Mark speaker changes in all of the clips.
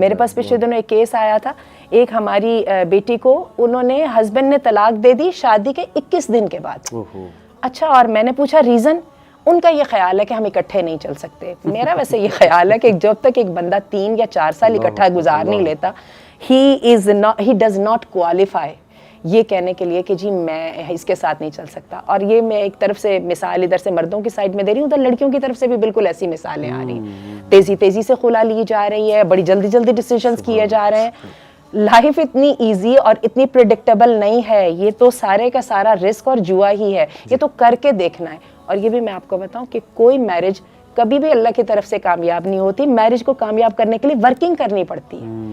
Speaker 1: میرے پاس پچھلے دنوں ایک کیس آیا تھا, ایک ہماری بیٹی کو انہوں نے ہسبینڈ نے طلاق دے دی شادی کے 21 دن کے بعد. اچھا, اور میں نے پوچھا ریزن, ان کا یہ خیال ہے کہ ہم اکٹھے نہیں چل سکتے. میرا ویسے یہ خیال ہے کہ جب تک ایک بندہ 3 یا 4 سال اکٹھا گزار نہیں لیتا, he does not qualify یہ کہنے کے لیے کہ جی میں اس کے ساتھ نہیں چل سکتا. اور یہ میں ایک طرف سے مثال ادھر سے مردوں کی سائڈ میں دے رہی ہوں, ادھر لڑکیوں کی طرف سے بھی بالکل ایسی مثالیں آ رہی ہیں. تیزی سے خلا لی جا رہی ہے, بڑی جلدی ڈیسیژنز کیے جا رہے ہیں. لائف اتنی ایزی اور اتنی پریڈکٹیبل نہیں ہے, یہ تو سارے کا سارا رسک اور جوا ہی ہے, یہ تو کر کے دیکھنا ہے. اور یہ بھی میں آپ کو بتاؤں کہ کوئی میرج کبھی بھی اللہ کی طرف سے کامیاب نہیں ہوتی. میرج کو کامیاب کرنے کے لیے ورکنگ کرنی پڑتی ہے.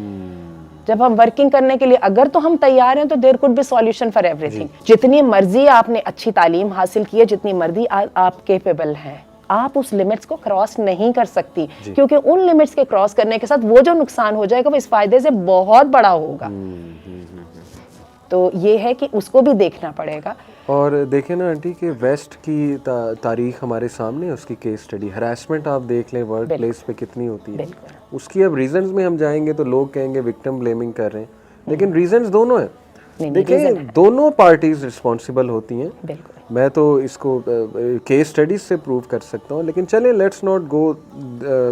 Speaker 1: جب ہم ورکنگ کرنے کے لیے اگر تو ہم تیار ہیں تو there could be solution for everything. جتنی مرضی آپ نے اچھی تعلیم حاصل کی ہے, جتنی مرضی آپ کیپیبل ہیں, آپ اس لمٹس کو کراس نہیں کر سکتی, کیونکہ ان لمٹس کے کراس کرنے کے ساتھ وہ جو نقصان ہو جائے گا وہ اس فائدے سے بہت بڑا ہوگا. تو یہ ہے کہ اس کو بھی دیکھنا پڑے گا.
Speaker 2: اور دیکھیں نا آنٹی کہ ویسٹ کی تاریخ ہمارے سامنے, اس کی کیس اسٹڈی, ہراسمنٹ آپ دیکھ لیں ورک پلیس پہ کتنی ہوتی ہے. اس کی اب ریزنز میں ہم جائیں گے تو لوگ کہیں گے وکٹم بلیمنگ کر رہے ہیں, لیکن ریزنز دونوں ہیں. دیکھیں دونوں پارٹیز رسپانسیبل ہوتی ہیں. میں تو اس کو کیس اسٹڈیز سے پروو کر سکتا ہوں, لیکن چلیں let's not go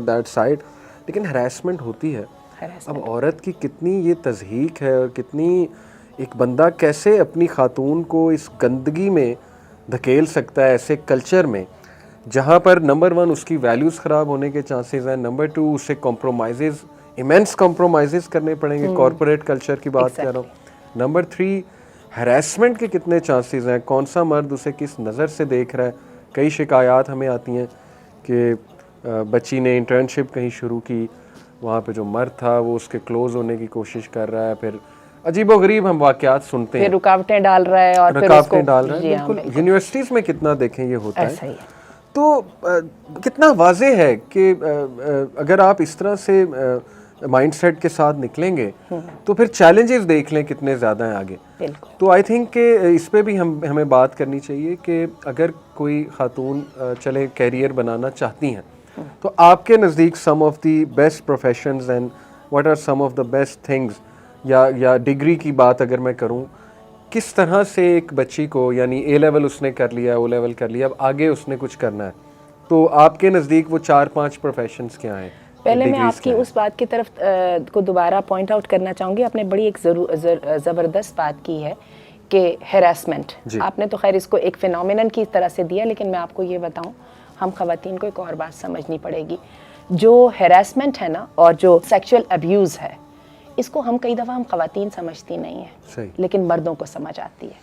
Speaker 2: that side. لیکن ہراسمنٹ ہوتی ہے. اب عورت کی کتنی یہ تضحیک ہے, اور کتنی ایک بندہ کیسے اپنی خاتون کو اس گندگی میں دھکیل سکتا ہے, ایسے کلچر میں جہاں پر نمبر 1 اس کی ویلیوز خراب ہونے کے چانسز ہیں, نمبر 2 اسے کمپرومائزز, ایمنس کمپرومائزز کرنے پڑیں گے, کارپوریٹ کلچر کی بات کر رہا ہوں. نمبر 3 ہراسمنٹ کے کتنے چانسز ہیں, کون سا مرد اسے کس نظر سے دیکھ رہا ہے. کئی شکایات ہمیں آتی ہیں کہ بچی نے انٹرنشپ کہیں شروع کی, وہاں پہ جو مرد تھا وہ اس کے کلوز ہونے کی کوشش کر رہا ہے, پھر عجیب و غریب ہم واقعات سنتے ہیں,
Speaker 1: رکاوٹیں ڈال رہا ہے, اور
Speaker 2: رکاوٹیں ڈال رہا ہے. بالکل یونیورسٹیز میں کتنا دیکھیں یہ ہوتا ہے. تو کتنا واضح ہے کہ اگر آپ اس طرح سے مائنڈ سیٹ کے ساتھ نکلیں گے تو پھر چیلنجز دیکھ لیں کتنے زیادہ ہیں آگے. تو آئی تھنک کہ اس پہ بھی ہمیں بات کرنی چاہیے کہ اگر کوئی خاتون چلے کیریئر بنانا چاہتی ہیں تو آپ کے نزدیک some of the best professions and what are some of the best things, یا ڈگری کی بات اگر میں کروں, کس طرح سے ایک بچی کو, یعنی اے لیول اس نے کر لیا, او لیول کر لیا, اب آگے اس نے کچھ کرنا ہے, تو آپ کے نزدیک وہ 4-5 پروفیشنز کیا ہیں؟
Speaker 1: پہلے میں آپ کی اس بات کی طرف کو دوبارہ پوائنٹ آؤٹ کرنا چاہوں گی. آپ نے بڑی ایک زبردست بات کی ہے کہ ہیراسمنٹ, آپ نے تو خیر اس کو ایک فینومینن کی طرح سے دیا, لیکن میں آپ کو یہ بتاؤں, ہم خواتین کو ایک اور بات سمجھنی پڑے گی. جو ہیراسمنٹ ہے نا, اور جو سیکشل ابیوز ہے, اس کو ہم کئی دفعہ ہم خواتین سمجھتی نہیں ہیں, لیکن مردوں کو سمجھ آتی ہے.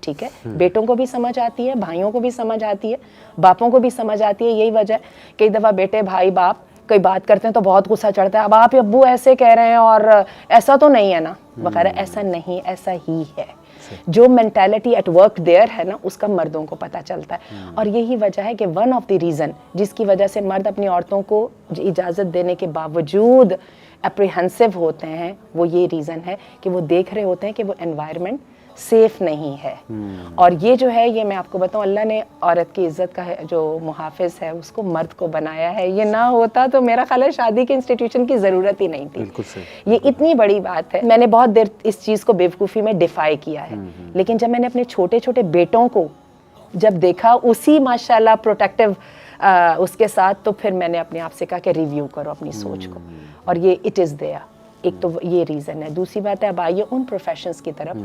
Speaker 1: ٹھیک ہے, بیٹوں کو بھی سمجھ آتی ہے, بھائیوں کو بھی سمجھ آتی ہے, باپوں کو بھی سمجھ آتی ہے. یہی وجہ ہے کئی دفعہ بیٹے بھائی باپ کوئی بات کرتے ہیں تو بہت غصہ چڑھتا ہے, اب آپ ابو ایسے کہہ رہے ہیں اور ایسا تو نہیں ہے نا وغیرہ. ایسا نہیں, ایسا ہی ہے. جو مینٹالٹی ایٹ ورک دیئر ہے نا, اس کا مردوں کو پتہ چلتا ہے. اور یہی وجہ ہے کہ ون آف دی ریزن جس کی وجہ سے مرد اپنی عورتوں کو اجازت دینے کے باوجود اپریہنسو ہوتے ہیں, وہ یہ ریزن ہے کہ وہ دیکھ رہے ہوتے ہیں کہ وہ انوائرمنٹ سیف نہیں ہے. اور یہ جو ہے, یہ میں آپ کو بتاؤں, اللہ نے عورت کی عزت کا جو محافظ ہے اس کو مرد کو بنایا ہے. یہ نہ ہوتا تو میرا خیال ہے شادی کے انسٹیٹیوشن کی ضرورت ہی نہیں تھی. یہ اتنی بڑی بات ہے. میں نے بہت دیر اس چیز کو بیوقوفی میں ڈیفائی کیا ہے, لیکن جب میں نے اپنے چھوٹے چھوٹے بیٹوں کو جب دیکھا اسی ماشاءاللہ پروٹیکٹیو اس کے ساتھ, تو پھر میں نے اپنے آپ سے کہا کہ ریویو کرو اپنی سوچ کو. اور یہ اٹ از دیئر. ایک تو یہ ریزن ہے. دوسری بات ہے, اب آئیے ان پروفیشنز کی طرف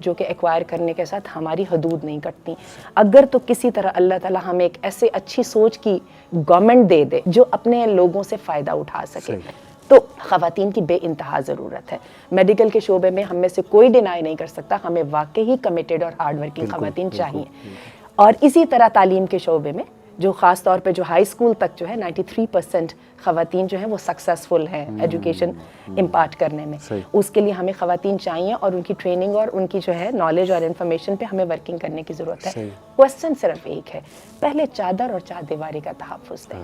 Speaker 1: جو کہ ایکوائر کرنے کے ساتھ ہماری حدود نہیں کٹتی. اگر تو کسی طرح اللہ تعالیٰ ہمیں ایک ایسے اچھی سوچ کی گورنمنٹ دے دے جو اپنے لوگوں سے فائدہ اٹھا سکے, تو خواتین کی بے انتہا ضرورت ہے. میڈیکل کے شعبے میں ہم میں سے کوئی ڈینائی نہیں کر سکتا, ہمیں واقعی کمیٹڈ اور ہارڈ ورکنگ خواتین چاہیے. اور اسی طرح تعلیم کے شعبے میں جو خاص طور پہ جو ہائی اسکول تک جو ہے 93% خواتین جو ہیں وہ سکسیسفل ہیں ایجوکیشن امپارٹ کرنے میں. اس کے لیے ہمیں خواتین چاہیے, اور ان کی ٹریننگ اور ان کی جو ہے نالج اور انفارمیشن پہ ہمیں ورکنگ کرنے کی ضرورت ہے. کوسچن صرف ایک ہے, پہلے چادر اور چار دیواری کا تحفظ دیں.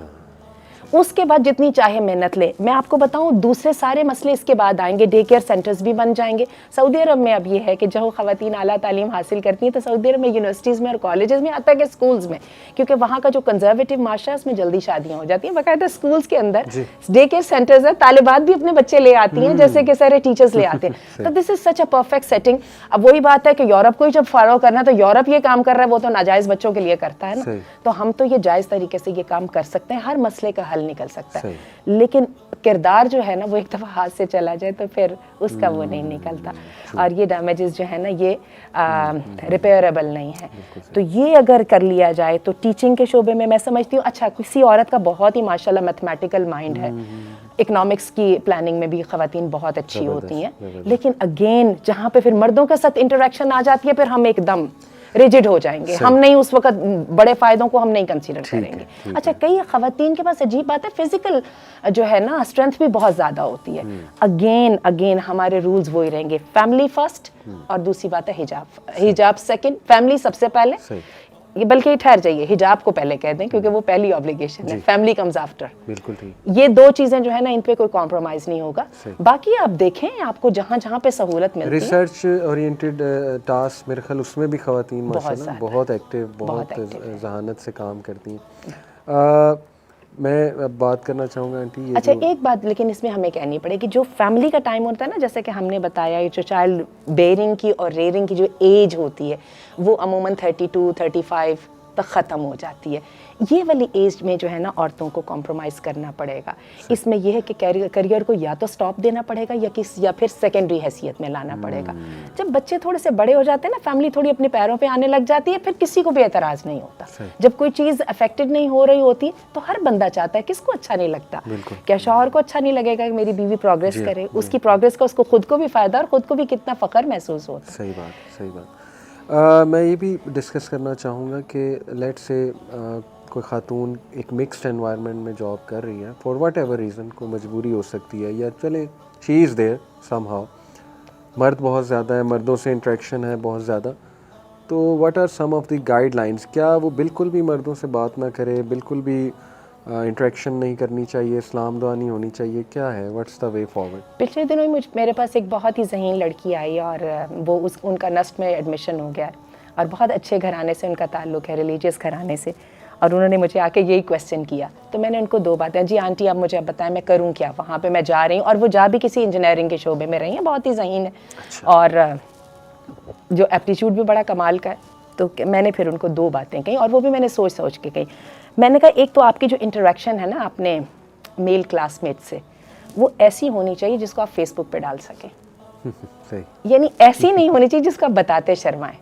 Speaker 1: اس کے بعد جتنی چاہے محنت لے. میں آپ کو بتاؤں دوسرے سارے مسئلے اس کے بعد آئیں گے, ڈے کیئر سینٹرز بھی بن جائیں گے. سعودی عرب میں اب یہ ہے کہ جب خواتین اعلیٰ تعلیم حاصل کرتی ہیں تو سعودی عرب میں یونیورسٹیز میں اور کالجز میں, حتیٰ کہ اسکولز میں, کیونکہ وہاں کا جو کنزرویٹو معاشرہ ہے اس میں جلدی شادیاں ہو جاتی ہیں. باقاعدہ اسکولز کے اندر ڈے کیئر سینٹرز ہیں, طالبات بھی اپنے بچے لے آتی ہیں جیسے کہ سارے ٹیچرز لے آتے ہیں. تو دس از سچ اے پرفیکٹ سیٹنگ. اب وہی بات ہے کہ یورپ کو ہی جب فالو کرنا ہے تو یورپ یہ کام کر رہا ہے, وہ تو ناجائز بچوں کے لیے کرتا ہے نا. تو ہم تو یہ جائز طریقے سے یہ کام کر سکتے ہیں, ہر مسئلے کا حل نکل سکتا ہے. لیکن کردار جو ہے نا وہ ایک دفعہ ہاتھ سے چلا جائے تو پھر اس کا وہ نہیں نکلتا, اور یہ ڈیمیجز جو ہے نا یہ ریپیئربل نہیں ہے. تو یہ اگر کر لیا جائے تو ٹیچنگ کے شعبے میں سمجھتی ہوں اچھا کسی عورت کا بہت ہی ماشاءاللہ میتھمیٹیکل مائنڈ ہے, اکنامکس کی پلاننگ میں بھی خواتین بہت اچھی ہوتی ہیں, لیکن اگین جہاں پہ پھر مردوں کے ساتھ انٹریکشن آ جاتی ہے پھر ہم ایک دم ریجڈ ہو جائیں گے, ہم نہیں اس وقت بڑے فائدوں کو ہم نہیں کنسیڈر کریں گے. اچھا کئی خواتین کے پاس عجیب بات ہے فزیکل جو ہے نا اسٹرینتھ بھی بہت زیادہ ہوتی ہے. اگین ہمارے رولز وہی رہیں گے, فیملی فرسٹ, اور دوسری بات ہے حجاب سیکنڈ, فیملی سب سے پہلے, بلکہ ٹھہر جائیے حجاب کو پہلے کہہ دیں کیونکہ وہ پہلی آبلیگیشن ہے, فیملی کمز آفٹر.
Speaker 2: بالکل ٹھیک.
Speaker 1: یہ دو چیزیں جو ہے نا ان پہ کوئی کمپرومائز نہیں ہوگا. باقی آپ دیکھیں آپ کو جہاں جہاں پہ سہولت ملتی ہے,
Speaker 2: ریسرچ اورینٹڈ ٹاسک میرے خیال اس میں بھی خواتین ماشاءاللہ بہت ایکٹیو, بہت ذہانت سے کام کرتی ہیں. میں اب بات کرنا چاہوں گا آنٹی,
Speaker 1: اچھا ایک بات لیکن اس میں ہمیں کہنی پڑے گی, جو فیملی کا ٹائم ہوتا ہے نا جیسے کہ ہم نے بتایا جو چائلڈ بیئرنگ کی اور ریئرنگ کی جو ایج ہوتی ہے وہ عموماً 32-35 تک ختم ہو جاتی ہے. یہ والی ایج میں جو ہے نا عورتوں کو کمپرومائز کرنا پڑے گا. اس میں یہ ہے کہ کیریئر کو یا تو سٹاپ دینا پڑے گا یا پھر سیکنڈری حیثیت میں لانا پڑے گا. جب بچے تھوڑے سے بڑے ہو جاتے ہیں نا, فیملی تھوڑی اپنے پیروں پہ آنے لگ جاتی ہے, پھر کسی کو بھی اعتراض نہیں ہوتا. جب کوئی چیز افیکٹڈ نہیں ہو رہی ہوتی تو ہر بندہ چاہتا ہے, کس کو اچھا نہیں لگتا, کیا شوہر کو اچھا نہیں لگے گا کہ میری بیوی پروگریس کرے, اس کی پروگریس کا اس کو خود کو بھی فائدہ اور خود کو بھی کتنا فخر محسوس ہوتا ہے.
Speaker 2: صحیح بات, صحیح بات. میں یہ بھی ڈسکس کرنا چاہوں گا کہ لیٹ سے کوئی خاتون ایک مکسڈ انوائرمنٹ میں جاب کر رہی ہے فار واٹ ایور ریزن, کوئی مجبوری ہو سکتی ہے یا چلے شی از دیئر سم ہاؤ, مرد بہت زیادہ ہے, مردوں سے انٹریکشن ہے بہت زیادہ, تو what are some of the guidelines? کیا وہ بالکل بھی مردوں سے بات نہ کرے, بالکل بھی انٹریکشن نہیں کرنی چاہیے, سلام دعا نہیں ہونی چاہیے, کیا ہے واٹس دا وے فارورڈ؟
Speaker 1: پچھلے دنوں میرے پاس ایک بہت ہی ذہین لڑکی آئی اور وہ ان کا نسٹ میں ایڈمیشن ہو گیا اور بہت اچھے گھرانے سے ان کا تعلق ہے, ریلیجیس گھرانے سے, اور انہوں نے مجھے آ کے یہی کویسچن کیا. تو میں نے ان کو دو باتیں, جی آنٹی آپ مجھے بتائیں میں کروں کیا, وہاں پہ میں جا رہی ہوں, اور وہ جا بھی کسی انجینئرنگ کے شعبے میں رہی ہیں, بہت ہی ذہین ہے اور جو ایپٹیچیوڈ بھی بڑا کمال کا ہے. تو میں نے پھر ان کو دو باتیں کہیں اور وہ بھی میں نے سوچ کے کہیں. میں نے کہا ایک تو آپ کی جو انٹریکشن ہے نا اپنے میل کلاس میٹ سے وہ ایسی ہونی چاہیے جس کو آپ فیس بک پہ ڈال سکیں, یعنی ایسی نہیں ہونی چاہیے جس کو آپ بتاتے شرمائیں.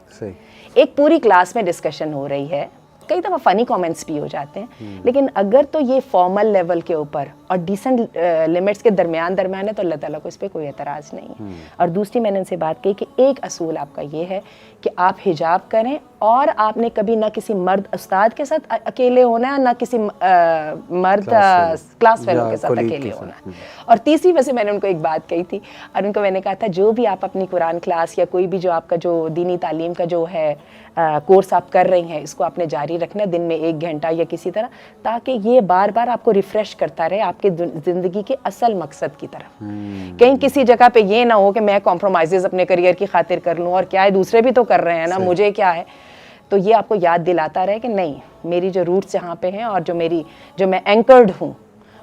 Speaker 1: ایک پوری کلاس میں ڈسکشن ہو رہی ہے, کئی دفعہ فنی کامنٹس بھی ہو جاتے ہیں, لیکن اگر تو یہ فارمل لیول کے اوپر اور ڈیسنٹ لمٹس کے درمیان ہے تو اللہ تعالیٰ کو اس پہ کوئی اعتراض نہیں ہے. اور دوسری میں نے ان سے بات کہی کہ ایک اصول آپ کا یہ ہے کہ آپ حجاب کریں اور آپ نے کبھی نہ کسی مرد استاد کے ساتھ اکیلے ہونا ہے نہ کسی مرد کلاس فیلو کے ساتھ اکیلے ہونا ہے. اور تیسری وجہ سے میں نے ان کو ایک بات کہی تھی اور ان کو میں نے کہا تھا جو بھی آپ اپنی قرآن کلاس یا کوئی بھی جو آپ کا جو دینی تعلیم کا جو ہے کورس آپ کر رہی ہیں اس کو آپ نے جاری رکھنا دن میں 1 گھنٹہ یا کسی طرح, تاکہ یہ بار بار آپ کو ریفریش کرتا رہے آپ کے زندگی کے اصل مقصد کی طرف. کہیں کسی جگہ پہ یہ نہ ہو کہ میں کمپرومائزز اپنے کریئر کی خاطر کر لوں, اور کیا ہے دوسرے بھی تو کر رہے ہیں نا, مجھے کیا ہے. تو یہ آپ کو یاد دلاتا رہے کہ نہیں, میری جو روٹس یہاں پہ ہیں اور جو میں اینکرڈ ہوں,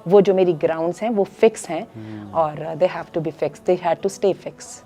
Speaker 1: وہ جو میری گراؤنڈس ہیں وہ فکس ہیں اور they have to be fix, they have to stay fix.